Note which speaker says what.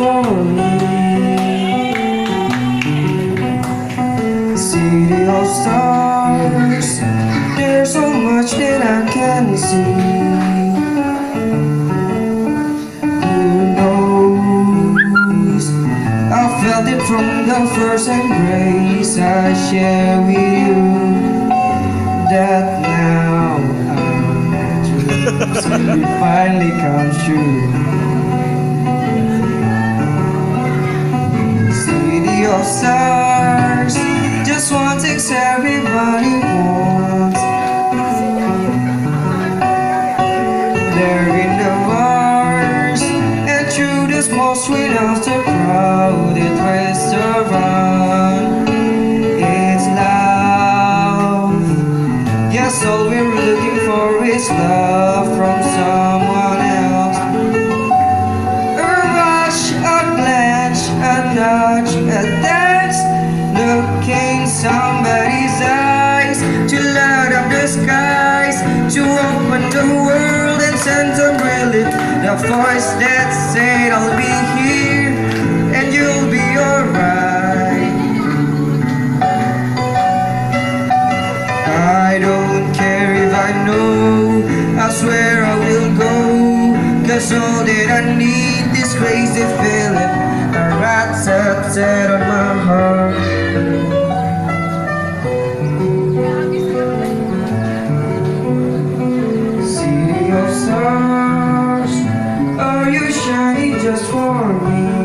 Speaker 1: for me. City of stars, there's so much that I can see. Who knows, I felt it from the first embrace I share with you, that now our dreams will finally come true. City of stars, just one thing everybody wants. They're in the bars and through the small street house, the crowded restaurant. It's love. Yes, all we're looking for is love from someone else. A rush, a glance, a touch, a dance. Looking somebody's eyes to light up the skies, to open the world and send them relief. The voice that said I'll be here and you'll be alright. I don't care if I know, I swear I will go, 'cause all that I need is crazy feeling, a rat-tat-tat on my heart. City of stars, are you shining just for me?